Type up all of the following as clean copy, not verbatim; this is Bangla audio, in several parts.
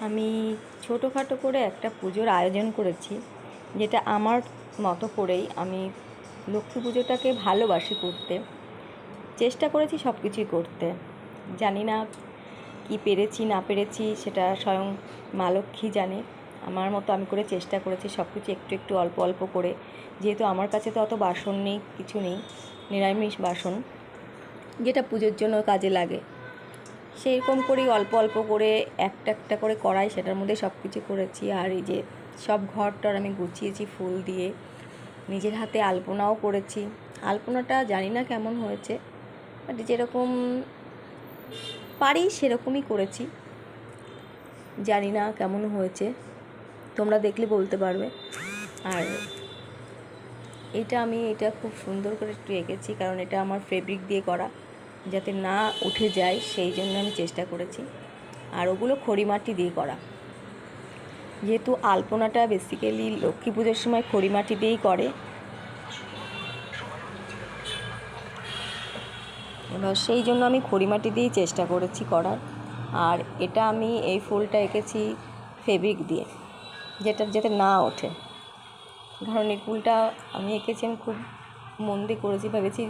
আমি ছোটোখাটো করে একটা পুজোর আয়োজন করেছি, যেটা আমার মতো করেই আমি লক্ষ্মী পুজোটাকে ভালোবাসি করতে। চেষ্টা করেছি সব কিছুই করতে। জানি না কি পেরেছি না পেরেছি, সেটা স্বয়ং মা লক্ষ্মী জানে। আমার মতো আমি করে চেষ্টা করেছি সব কিছু একটু একটু অল্প অল্প করে। যেহেতু আমার কাছে তো অত বাসন নেই, কিছু নেই, নিরামিষ বাসন যেটা পুজোর জন্য কাজে লাগে, সেইরকম করেই অল্প অল্প করে একটা একটা করে কড়াই, সেটার মধ্যে সব কিছু করেছি। আর এই যে সব ঘরটার আমি গুছিয়েছি ফুল দিয়ে, নিজের হাতে আলপনাও করেছি। আলপনাটা জানি না কেমন হয়েছে, বাট যেরকম পারি সেরকমই করেছি। জানি না কেমন হয়েছে, তোমরা দেখলে বলতে পারবে। আর এটা খুব সুন্দর করে একটু এঁকেছি, কারণ এটা আমার ফেব্রিক দিয়ে করা, যাতে না উঠে যায় সেই জন্য আমি চেষ্টা করেছি। আর ওগুলো খড়িমাটি দিয়ে করা, যেহেতু আলপনাটা বেসিক্যালি লক্ষ্মী পুজোর সময় খড়িমাটি দিয়েই করে। এবার সেই জন্য আমি খড়িমাটি দিয়েই চেষ্টা করেছি করার। আর এটা আমি এই ফুলটা এঁকেছি ফেব্রিক দিয়ে, যেটা যাতে না ওঠে। কারণ এই ফুলটা আমি এঁকেছি, আমি খুব মন দিয়ে করেছি, ভেবেছি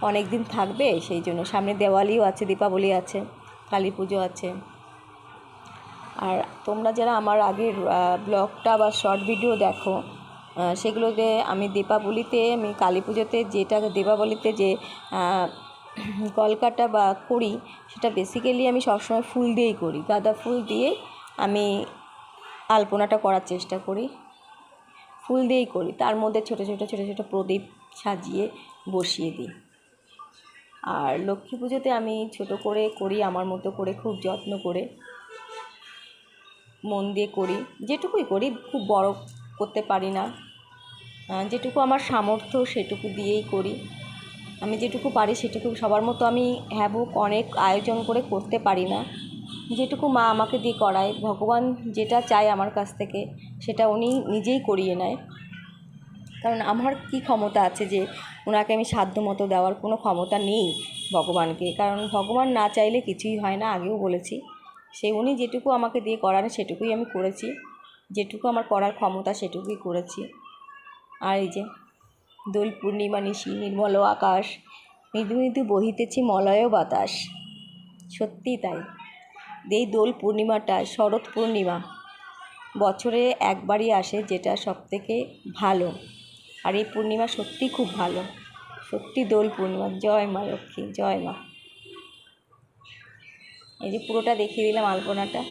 অনেক দিন থাকবে, সেই জন্য। সামনে দেওয়ালিও আছে, দীপাবলি আছে, কালী পুজো আছে। আর তোমরা যারা আমার আগের ব্লগটা বা শর্ট ভিডিও দেখো, সেগুলোতে আমি দীপাবলিতে, আমি কালী পুজোতে, যেটা দীপাবলিতে যে কলকাটা বা করি, সেটা বেসিক্যালি আমি সবসময় ফুল দিয়েই করি। গাঁদা ফুল দিয়ে আমি আলপনাটা করার চেষ্টা করি, ফুল দিয়েই করি। তার মধ্যে ছোটো ছোটো ছোটো ছোটো প্রদীপ সাজিয়ে বসিয়ে দিই। আর লক্ষ্মী পুজোতে আমি ছোটো করে করি, আমার মতো করে, খুব যত্ন করে, মন দিয়ে করি। যেটুকুই করি, খুব বড় করতে পারি না, যেটুকু আমার সামর্থ্য সেটুকু দিয়েই করি। আমি যেটুকু পারি সেটুকু, সবার মতো আমি হ্যাবুক অনেক আয়োজন করে করতে পারি না। যেটুকু মা আমাকে দিয়ে করায়, ভগবান যেটা চায় আমার কাছ থেকে সেটা উনি নিজেই করিয়ে নেয়। কারণ আমার কি ক্ষমতা আছে যে ওনাকে আমি সাধ্য মতো দেওয়ার? কোনো ক্ষমতা নেই ভগবানকে, কারণ ভগবান না চাইলে কিছুই হয় না, আগেও বলেছি। উনি যেটুকু আমাকে দিয়ে করান সেটুকুই আমি করেছি, যেটুকু আমার করার ক্ষমতা সেটুকুই করেছি। আর এই যে দোল পূর্ণিমা নিশি, নির্মল আকাশ, মৃদু মৃদু বহিতেছি মলয় বাতাস। সত্যিই তাই। এই দোল পূর্ণিমাটা শরৎ পূর্ণিমা, বছরে একবারই আসে, যেটা সবথেকে ভালো। আর এই পূর্ণিমা সত্যিই খুব ভালো, সত্যি দোল পূর্ণিমা। জয় মা লক্ষ্মী, জয় মা। এই যে পুরোটা দেখিয়ে দিলাম আলপনাটা।